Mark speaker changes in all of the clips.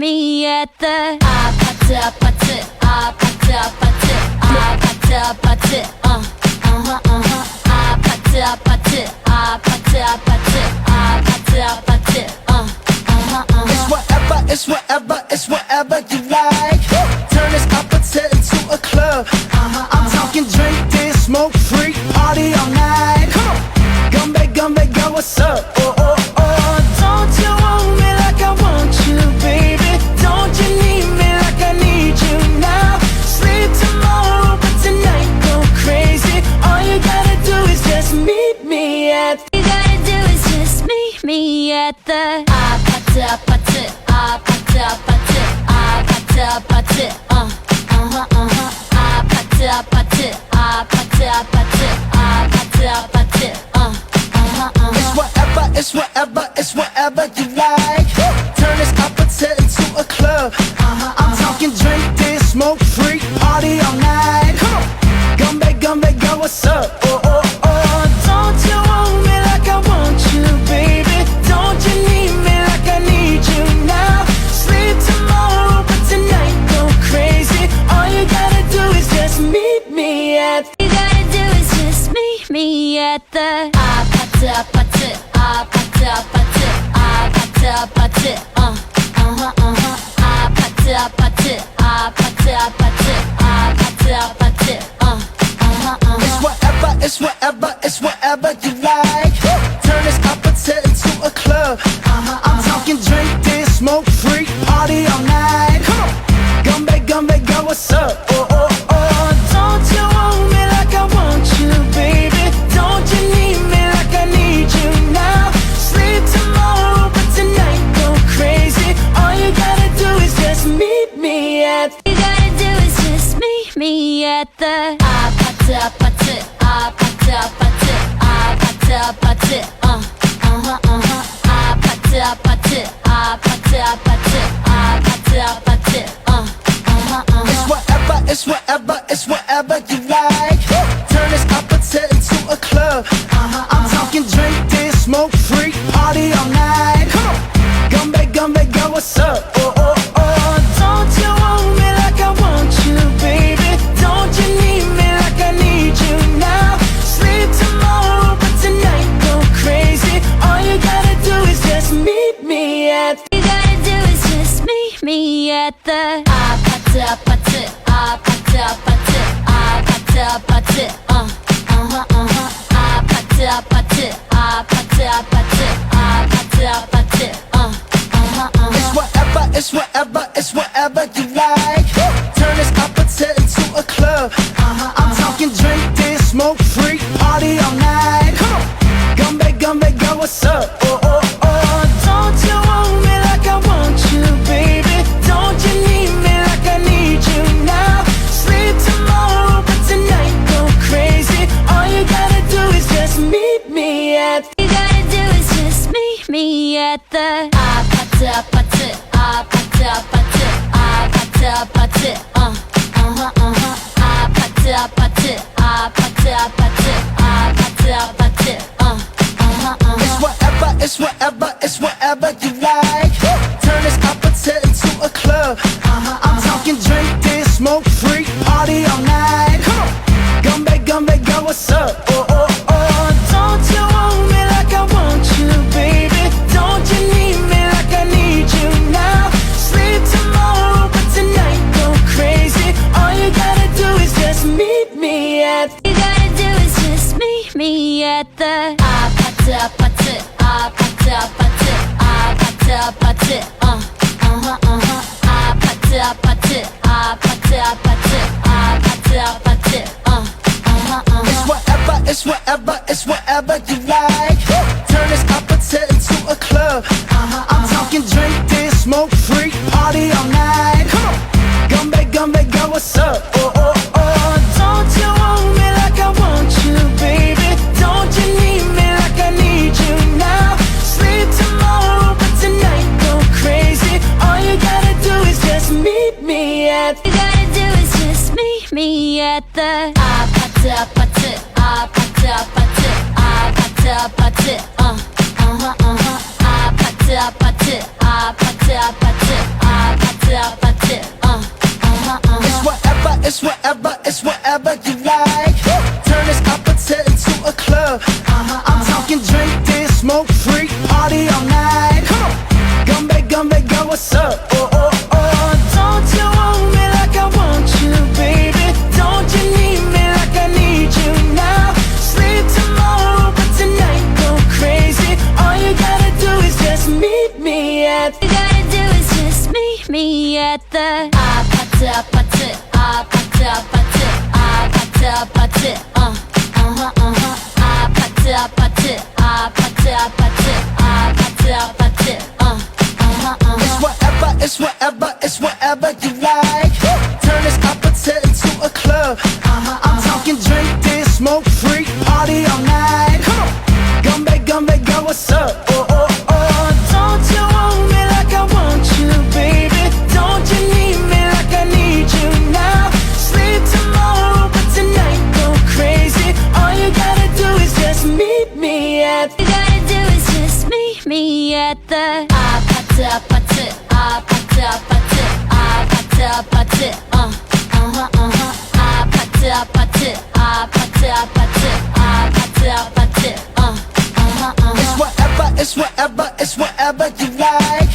Speaker 1: me at the 아파트 아파트 아파트 아파트 아파트 아파트 아파트 아파트 아파트 아파트 아파트 아파트
Speaker 2: It's whatever, it's whatever, it's whatever you like. Turn this opposite into a club. I'm talking drink this, smoke free, party all night. Come back, girl, what's up? Oh, oh, oh. Don't you want me like I want you, baby? Don't you need me like I need you now? Sleep tomorrow, but tonight go crazy. All you gotta do is just meet me at.
Speaker 1: You gotta do is just meet me at the 아파트 아파트 아파트 아파트 아파트 아파트 아파트 아파트 아파트 아파트 아파트
Speaker 2: It's whatever, it's whatever, it's whatever you like. Turn this opposite into a club. I'm talking drink this, smoke free, party all night. Come back, girl, what's up? Oh, oh, oh. Don't you want me like I want you, baby? Don't you need me like I need you now? Sleep tomorrow, but tonight go crazy. All you gotta do is just meet me at.
Speaker 1: You gotta do is just meet me at the 아파트 아파트 아파트 아파트 아파트 아파트 아파트 아파트 아파트 아파트 아파트
Speaker 2: It's whatever, it's whatever, it's whatever you like. Turn this opposite into a club. I'm talking drink this, smoke free, party all night. Come back, girl, what's up? Oh, oh, oh. Don't you want me like I want you, baby? Don't you need me like I need you now? Sleep tomorrow, but tonight go crazy. All you gotta do is just meet me at.
Speaker 1: You gotta do is just meet me at the 아파트 아파트 아파트 아파트 아파트 아파트 아파트 아파트 아파트 아파트 아파트
Speaker 2: It's whatever, it's whatever, it's whatever you like. Turn this opposite into a club. I'm talking drink this, smoke free, party all night. Come back, girl, what's up? Oh, oh, oh. Don't you want me like I want you, baby? Don't you need me like I need you now? Sleep tomorrow, but tonight go crazy. All you gotta do is just meet me at.
Speaker 1: You gotta do is just meet me at the 아파트 아파트 아파트 아파트 아파트 아파트 아파트 아파트 아파트 아파트 아파트
Speaker 2: It's whatever, it's whatever, it's whatever you like. Turn this opposite into a club. I'm talking drink this, smoke free, party all night. Come back, girl, what's up? Oh, oh, oh. Don't you want me like I want you, baby? Don't you need me like I need you now? Sleep tomorrow, but tonight go crazy. All you gotta do is just meet me at.
Speaker 1: You gotta do is just meet me at the 아파트 아파트 아파트 아파트 아파트 아파트 아파트 아파트 아파트 아파트 아파트
Speaker 2: It's whatever, it's whatever, it's whatever you like. Turn this opposite into a club. I'm talking drink this, smoke free, party all night. Come back, girl, what's up? Oh, oh, oh. Don't you want me like I want you, baby? Don't you need me like I need you now? Sleep tomorrow, but tonight go crazy. All you gotta do is just meet me at.
Speaker 1: You gotta do is just meet me at the 아파트 아파트 아파트 아파트 아파트 아파트 아파트 아파트 아파트 아파트 아파트
Speaker 2: It's whatever, it's whatever, it's whatever you like. Turn this opposite into a club. I'm talking drink this, smoke free, party all night. Come back, girl, what's up? Oh, oh, oh. Don't you want me like I want you, baby? Don't you need me like I need you now? Sleep tomorrow, but tonight go crazy. All you gotta do is just meet me at.
Speaker 1: You gotta do is just meet me at the 아파트 아파트 아파트 아파트 아파트 아파트 아파트 아파트 아파트 아파트 아파트
Speaker 2: it's whatever, it's whatever you like. Turn this opposite into a club. I'm talking drink this, smoke free, party all night. Come on, Gumbe, go, what's up? Oh, oh, oh. Don't you want me like I want you, baby? Don't you need me like I need you now? Sleep tomorrow, but tonight go crazy. All you gotta do is just meet me at.
Speaker 1: You gotta do is just meet me at the 아파트 아파트 아파트 아파트 아파트 아파트 아파트 아파트 아파트 아파트 아파트 아파트
Speaker 2: It's whatever, it's whatever you like. Turn this opposite into a club. I'm talking drink this, smoke free, party all night. Come on, Gumbe, go, what's up? Oh, oh, oh. Don't you want me like I want you, baby? Don't you need me like I need you now? Sleep tomorrow, but tonight go crazy. All you gotta do is just meet me at.
Speaker 1: You gotta do is just meet me at the 아파트 아파트 아파트 아파트 아파트 아파트 아파트 아파트 아파트 아파트 아파트 아파트
Speaker 2: It's whatever, it's whatever you like.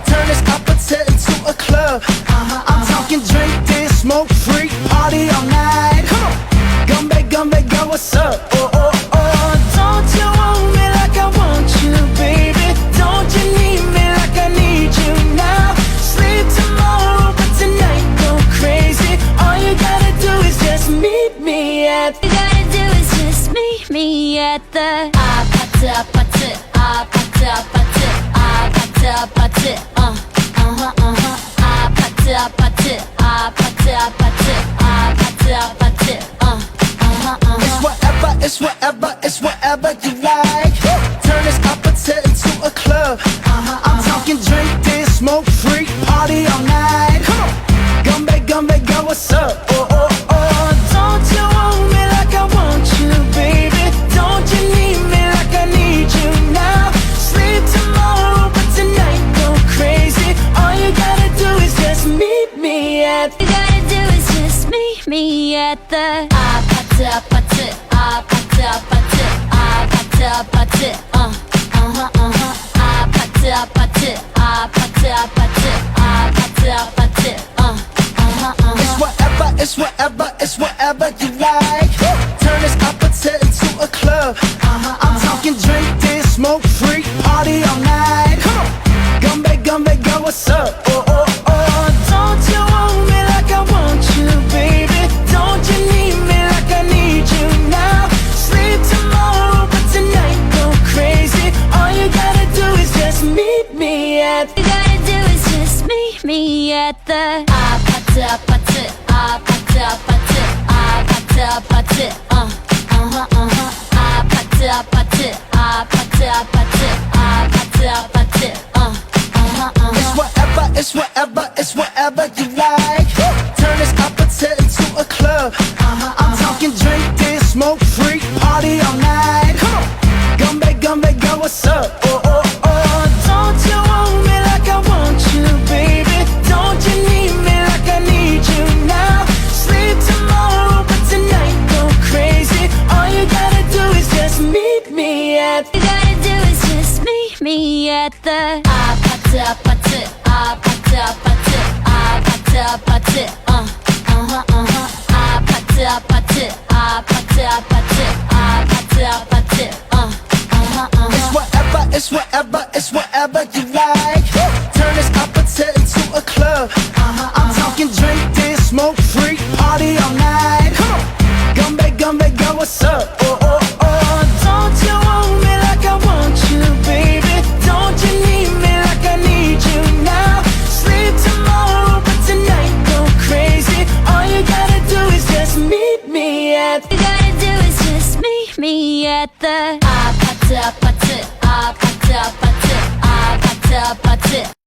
Speaker 2: Turn this opposite into a club. I'm talking drink this, smoke free, party all night. Come on, Gumbe, go, what's up? Oh, oh, oh. Don't you want me like I want you, baby? Don't you need me like I need you now? Sleep tomorrow, but tonight go crazy. All you gotta do is just meet me at.
Speaker 1: You gotta do is just meet me at the 아파트 아파트 아파트 아파트 아파트 아파트 아파트 아파트 아파트 아파트 아파트
Speaker 2: It's whatever, it's whatever you like. Turn this opposite into a club. I'm talking drink this, smoke free, party all night. Come on, Gumbe, go, what's up? Oh, oh, oh. Don't you want me like I want you, baby? Don't you need me like I need you now? Sleep tomorrow, but tonight go crazy. All you gotta do is just meet me at.
Speaker 1: You gotta do is just meet me at the 아파트 아파트 아파트 아파트 아파트 아파트 아파트 아파트 아파트 아파트 아파트
Speaker 2: It's whatever, it's whatever you like. Turn this opposite into a club. I'm talking drink this, smoke free, party all night. Come on, Gumbe, go, what's up? Oh, oh, oh. Don't you want me like I want you, baby? Don't you need me like I need you now? Sleep tomorrow, but tonight go crazy. All you gotta do is just meet me at.
Speaker 1: You gotta do is just meet me at the 아파트 아파트 아파트 아파트 아파트 아파트 아파트 아파트 아파트 아파트 아파트
Speaker 2: It's whatever, it's whatever you like. Turn this opposite into a club. I'm talking drink this, smoke free, party all night. Come on, Gumbe, go, what's up? Oh, oh, oh. Don't you want me like I want you, baby? Don't you need me like I need you now? Sleep tomorrow, but tonight go crazy. All you gotta do is just meet me at.
Speaker 1: You gotta do is just meet me at the 아파트 아파트 아파트 아파트 아파트 아파트 아파트 아파트 아파트 아파트 아파트
Speaker 2: It's whatever, it's whatever you like. Turn this opposite into a club. I'm talking drink this, smoke free, party all night. Gumbe, go, what's up? Oh, oh, oh. Don't you want me like I want you, baby? Don't you need me like I need you now? Sleep tomorrow, but tonight go crazy. All you gotta do is just meet me at.
Speaker 1: You gotta do is just meet me at the 아파트 아파트 아파트 아파트 아파트 아파트